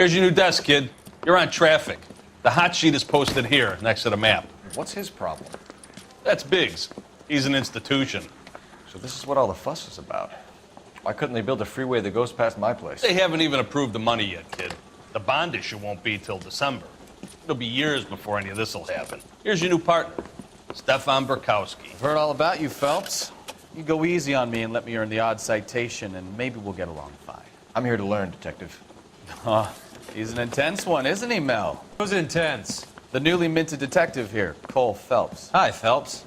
Here's your new desk, kid. You're on traffic. The hot sheet is posted here, next to the map. What's his problem? That's Biggs. He's an institution. So this is what all the fuss is about. Why couldn't they build a freeway that goes past my place? They haven't even approved the money yet, kid. The bond issue won't be till December. It'll be years before any of this will happen. Here's your new partner, Stefan Bekowsky. I've heard all about you, Phelps. You go easy on me and let me earn the odd citation, and maybe we'll get along fine. I'm here to learn, Detective. He's an intense one, isn't he, Mel? Who's intense? The newly minted detective here, Cole Phelps. Hi, Phelps.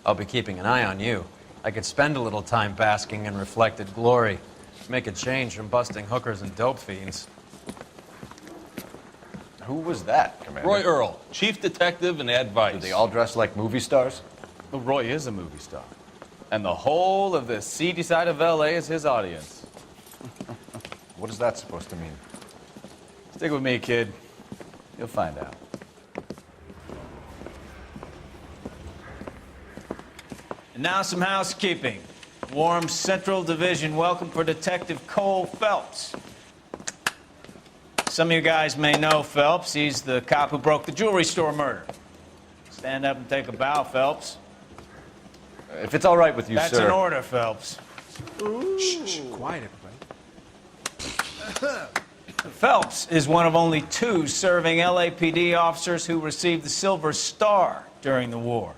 I'll be keeping an eye on you. I could spend a little time basking in reflected glory. Make a change from busting hookers and dope fiends. Who was that, Commander? Roy Earl, chief detective and advice. Do they all dress like movie stars? Well, Roy is a movie star. And the whole of the seedy side of L.A. is his audience. What is that supposed to mean? Stick with me, kid. You'll find out. And now some housekeeping. Warm Central Division welcome for Detective Cole Phelps. Some of you guys may know Phelps. He's the cop who broke the jewelry store murder. Stand up and take a bow, Phelps. If it's all right with you, That's sir. an order, Phelps. Shh, quiet, everybody. Phelps is one of only 2 serving L.A.P.D. officers who received the Silver Star during the war.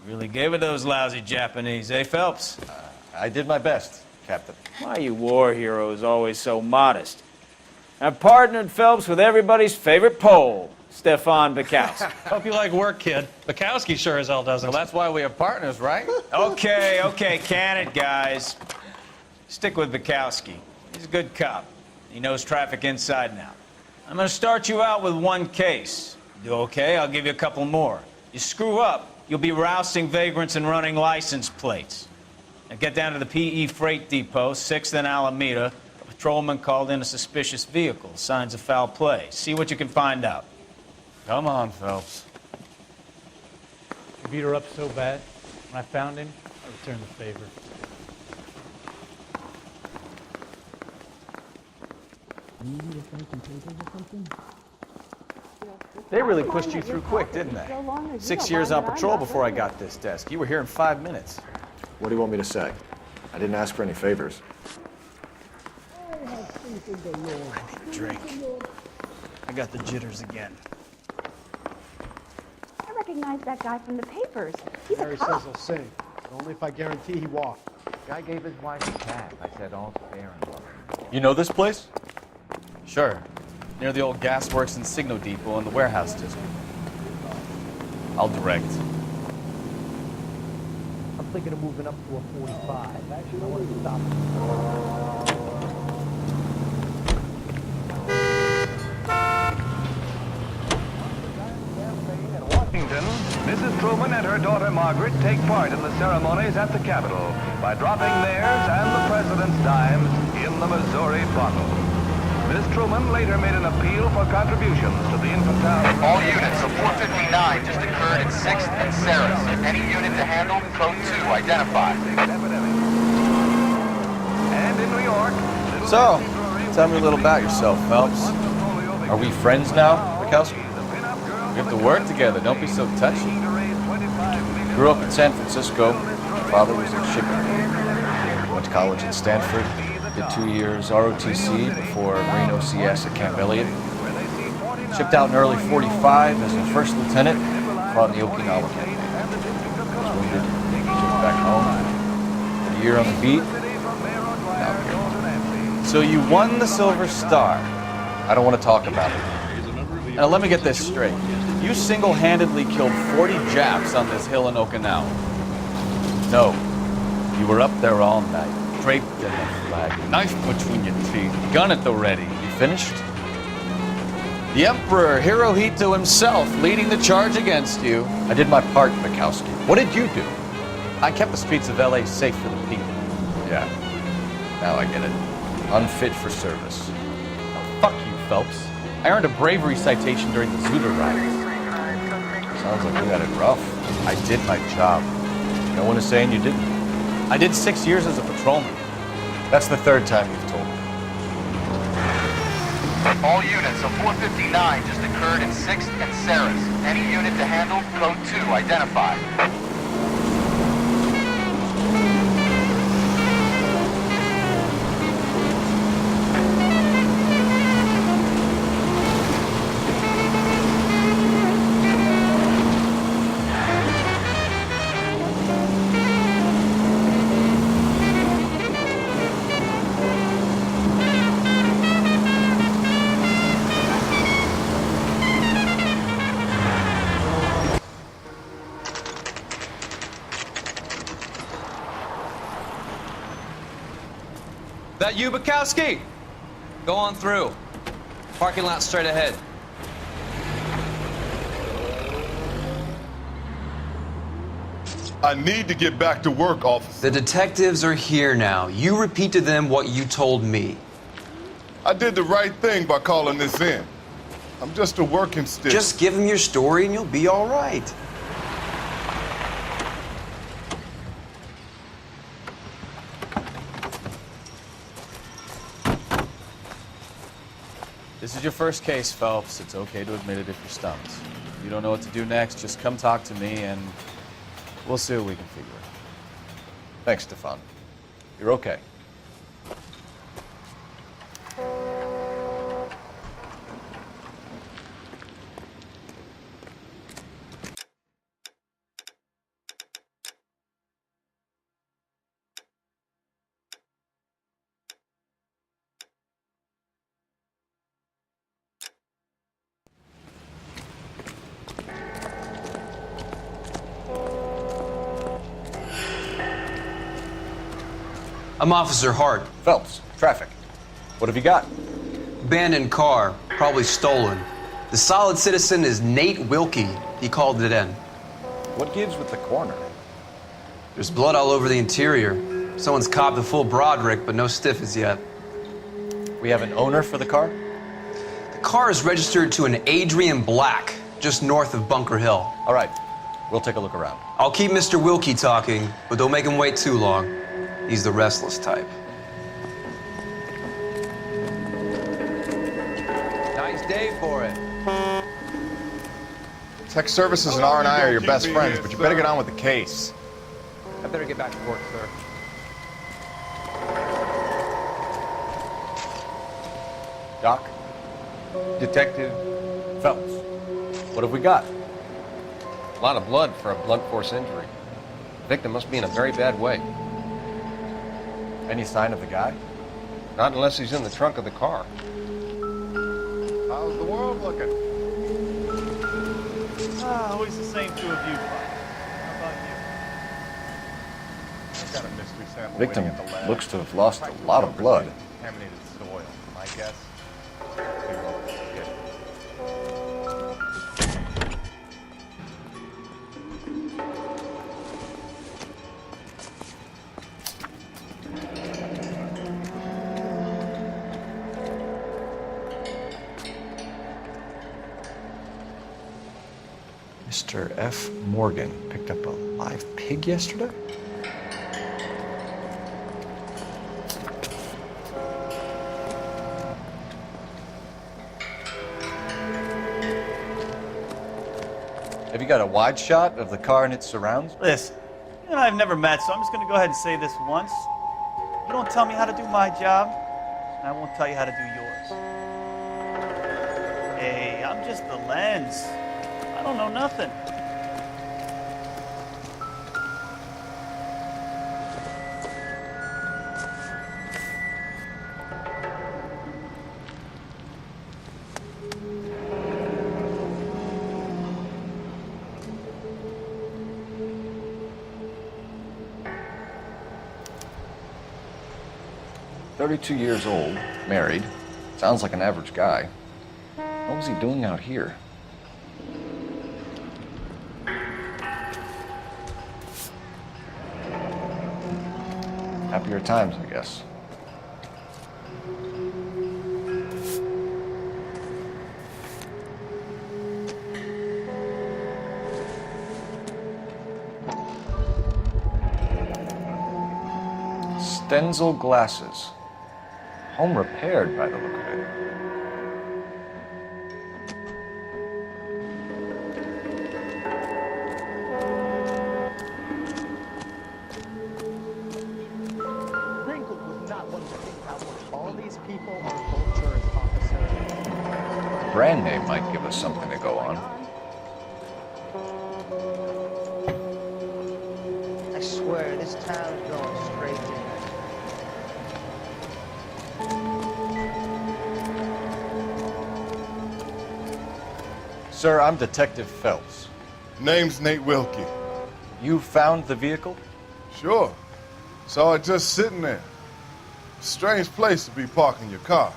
Really gave it those lousy Japanese, eh, Phelps? I did my best, Captain. Why are you war heroes always so modest? I've partnered Phelps with everybody's favorite Pole, Stefan Bekowsky. Hope you like work, kid. Bekowsky sure as hell doesn't. Well, that's why we have partners, right? Okay, can it, guys. Stick with Bekowsky. He's a good cop. He knows traffic inside and out. I'm going to start you out with 1 case. You do okay, I'll give you a couple more. You screw up, you'll be rousting vagrants and running license plates. Now get down to the PE Freight Depot, 6th and Alameda. A patrolman called in a suspicious vehicle, signs of foul play. See what you can find out. Come on, Phelps. You beat her up so bad. When I found him, I returned the favor. They really pushed you through quick, didn't they? 6 years on patrol before I got this desk. You were here in 5 minutes. What do you want me to say? I didn't ask for any favors. I need a drink. I got the jitters again. I recognize that guy from the papers. He's Harry a cop. says he'll sing, but only if I guarantee he walked. Guy gave his wife a cat. I said, all's fair and lovely. You know this place? Sure. Near the old gasworks and Signo Depot in the warehouse district. I'll direct. I'm thinking of moving up to a 45. Actually, I want to stop. Washington, Mrs. Truman and her daughter Margaret take part in the ceremonies at the Capitol by dropping theirs and the president's dimes in the Missouri bottle. Miss Truman later made an appeal for contributions to the infantile. All units of 459 just occurred at 6th and Sarah's. Any unit to handle, code 2, identify. And in New York... So, tell me a little about yourself, Phelps. Are we friends now, Bekowsky? We have to work together. Don't be so touchy. Grew up in San Francisco. Father was in shipping. Went to college at Stanford. Did 2 years ROTC before Marine OCS at Camp Elliott. Shipped out in early '45 as a first lieutenant. Fought in the Okinawa campaign. Was wounded. Shipped back home. Did a year on the beat. Now I'm here. So you won the Silver Star. I don't want to talk about it. Now let me get this straight. You single-handedly killed 40 Japs on this hill in Okinawa. No. You were up there all night, draped in the flag, knife between your teeth, gun at the ready. You finished? The Emperor Hirohito himself leading the charge against you. I did my part, Bekowsky. What did you do? I kept the streets of L.A. safe for the people. Yeah. Now I get it. Unfit for service. Oh, fuck you, Phelps. I earned a bravery citation during the Zuda riots. Sounds like you had it rough. I did my job. No one is saying you didn't. I did 6 years as a patrolman. That's the third time you've told me. All units, a 459 just occurred in 6th and Ceres. Any unit to handle, code 2, identify. That you, Bekowsky? Go on through. Parking lot straight ahead. I need to get back to work, officer. The detectives are here now. You repeat to them what you told me. I did the right thing by calling this in. I'm just a working stick. Just give them your story and you'll be all right. This is your first case, Phelps. It's okay to admit it if you're stumped. If you don't know what to do next, just come talk to me and we'll see what we can figure out. Thanks, Stefan. You're okay. I'm Officer Hart. Phelps, traffic. What have you got? Abandoned car, probably stolen. The solid citizen is Nate Wilkie. He called it in. What gives with the corner? There's blood all over the interior. Someone's copped a full Broderick, but no stiff as yet. We have an owner for the car? The car is registered to an Adrian Black, just north of Bunker Hill. All right, we'll take a look around. I'll keep Mr. Wilkie talking, but don't make him wait too long. He's the restless type. Nice day for it. Tech Services and R&I are your best friends, but you better get on with the case. I better get back to work, sir. Doc? Detective, Phelps. What have we got? a lot of blood for a blunt force injury. The victim must be in a very bad way. Any sign of the guy? Not unless he's in the trunk of the car. How's the world looking? Always the same two of you, Bob. How about you? I've got a mystery sample Victim waiting at the lab. looks to have lost a lot of blood. Contaminated soil. My guess. Mr. F. Morgan picked up a live pig yesterday? Have you got a wide shot of the car and its surrounds? Listen, you and I have never met, so I'm just going to go ahead and say this once. You don't tell me how to do my job, and I won't tell you how to do yours. Hey, I'm just the lens. I don't know nothing. "32 years old, married. Sounds like an average guy. What was he doing out here?" Happier times, I guess. Stenzel glasses. Home repaired by the look of it. brand name might give us something to go on. I swear, this town's going straight to hell. Sir, I'm Detective Phelps. Name's Nate Wilkie. You found the vehicle? Sure. Saw it just sitting there. Strange place to be parking your car.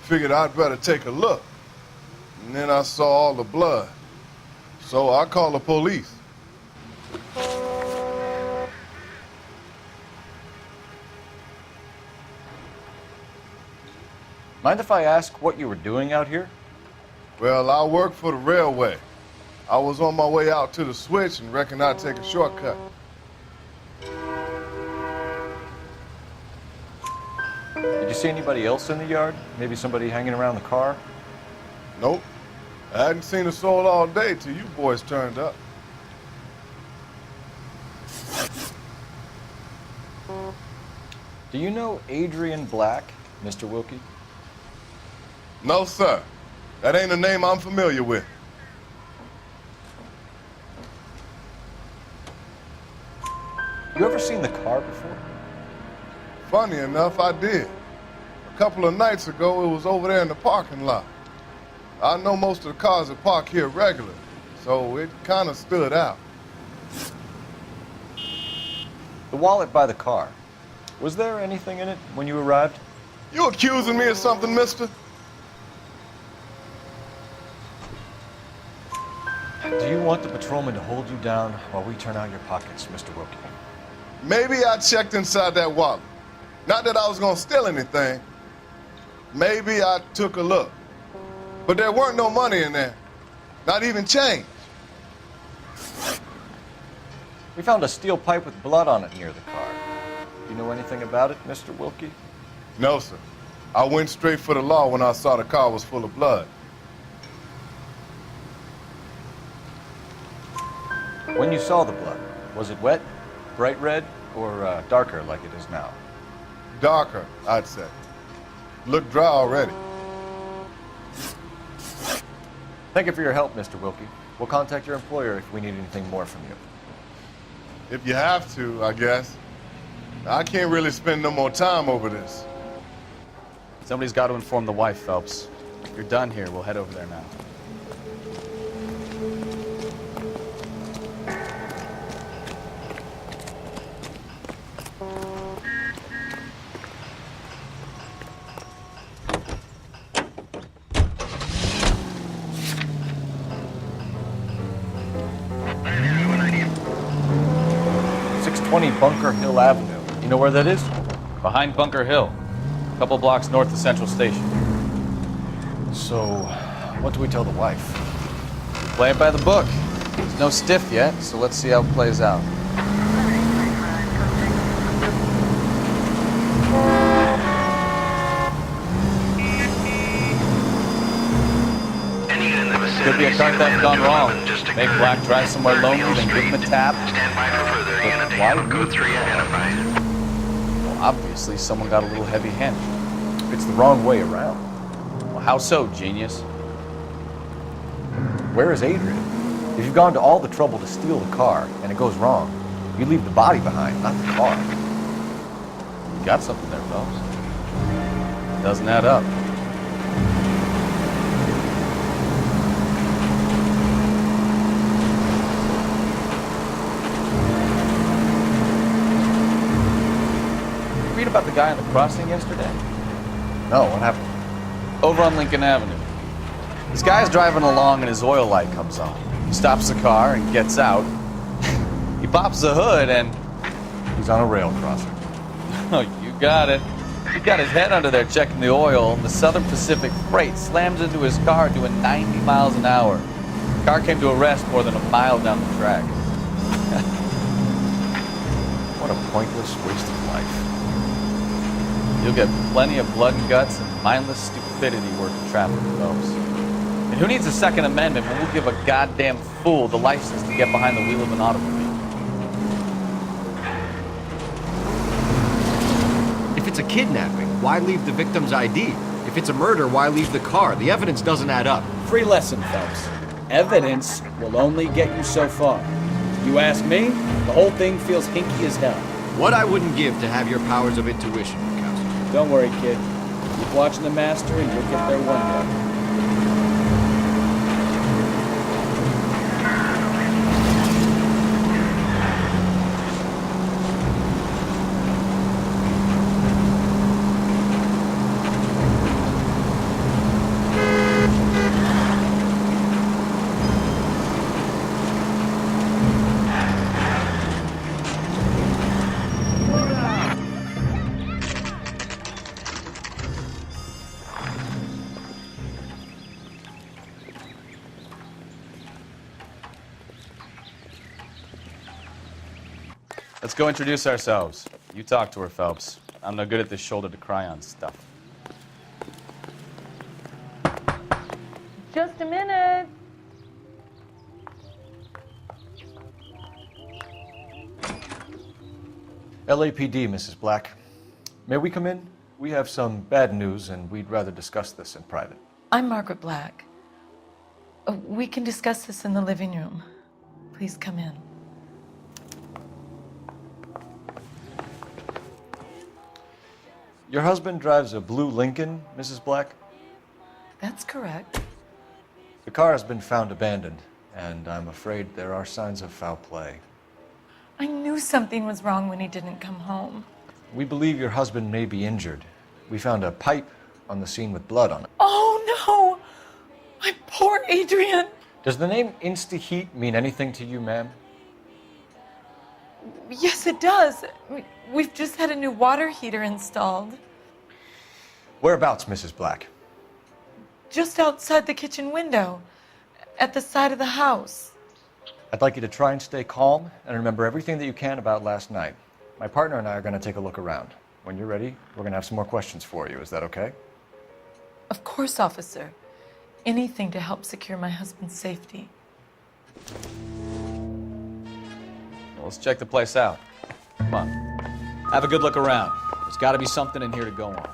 Figured I'd better take a look. And then I saw all the blood. So I called the police. Mind if I ask what you were doing out here? Well, I work for the railway. I was on my way out to the switch and reckoned I'd take a shortcut. Did you see anybody else in the yard? Maybe somebody hanging around the car? Nope. I hadn't seen a soul all day till you boys turned up. Do you know Adrian Black, Mr. Wilkie? No, sir. That ain't a name I'm familiar with. You ever seen the car before? Funny enough, I did. A couple of nights ago, it was over there in the parking lot. I know most of the cars that park here regularly, so it kind of stood out. The wallet by the car. Was there anything in it when you arrived? You accusing me of something, mister? Do you want the patrolman to hold you down while we turn out your pockets, Mr. Wilkie? Maybe I checked inside that wallet. Not that I was gonna steal anything. Maybe I took a look. But there weren't no money in there. Not even change. We found a steel pipe with blood on it near the car. Do you know anything about it, Mr. Wilkie? No, sir. I went straight for the law when I saw the car was full of blood. When you saw the blood, was it wet, bright red, or darker like it is now? Darker, I'd say. Looked dry already. Thank you for your help, Mr. Wilkie. We'll contact your employer if we need anything more from you. If you have to, I guess. I can't really spend no more time over this. Somebody's got to inform the wife, Phelps. If you're done here, we'll head over there now. Bunker Hill Avenue. You know where that is? Behind Bunker Hill. A couple blocks north of Central Station. So, what do we tell the wife? Play it by the book. There's no stiff yet, so let's see how it plays out. Could be a car theft gone wrong. Make Black drive somewhere lonely, then give him a tap. But why would we? Well, obviously, someone got a little heavy-handed. It's the wrong way around. Well, how so, genius? Where is Adrian? If you've gone to all the trouble to steal the car and it goes wrong, you leave the body behind, not the car. You got something there, Phelps. Doesn't add up. About the guy on the crossing yesterday? No, what happened? Over on Lincoln Avenue. This guy's driving along and his oil light comes on. He stops the car and gets out. He pops the hood and... he's on a rail crossing. Oh, you got it. He got his head under there checking the oil, and the Southern Pacific Freight slams into his car doing 90 miles an hour. The car came to a rest more than a mile down the track. What a pointless waste of life. You'll get plenty of blood and guts and mindless stupidity working traffic, Phelps. And who needs a Second Amendment when we'll give a goddamn fool the license to get behind the wheel of an automobile? If it's a kidnapping, why leave the victim's ID? If If it's a murder, why leave the car? The evidence doesn't add up. Free lesson, Phelps. Evidence will only get you so far. You ask me, the whole thing feels hinky as hell. What I wouldn't give to have your powers of intuition, Bekowsky. Don't worry, kid. Keep watching the master and you'll get there one day. Let's go introduce ourselves. You talk to her, Phelps. I'm no good at this shoulder to cry on stuff. Just a minute. L.a.p.d., Mrs. Black. May we come in? We have some bad news, and we'd rather discuss this in private. I'm Margaret Black. We can discuss this in the living room. Please come in. Your husband drives a blue Lincoln, Mrs. Black? That's correct. The car has been found abandoned, and I'm afraid there are signs of foul play. I knew something was wrong when he didn't come home. We believe your husband may be injured. We found a pipe on the scene with blood on it. Oh, no! My poor Adrian! Does the name Insta-Heat mean anything to you, ma'am? Yes, it does. We've just had a new water heater installed. Whereabouts, Mrs. Black? Just outside the kitchen window, at the side of the house. I'd like you to try and stay calm and remember everything that you can about last night. My partner and I are going to take a look around. When you're ready, we're going to have some more questions for you. Is that okay? Of course, officer. Anything to help secure my husband's safety. Well, let's check the place out. Come on. Have a good look around. There's got to be something in here to go on.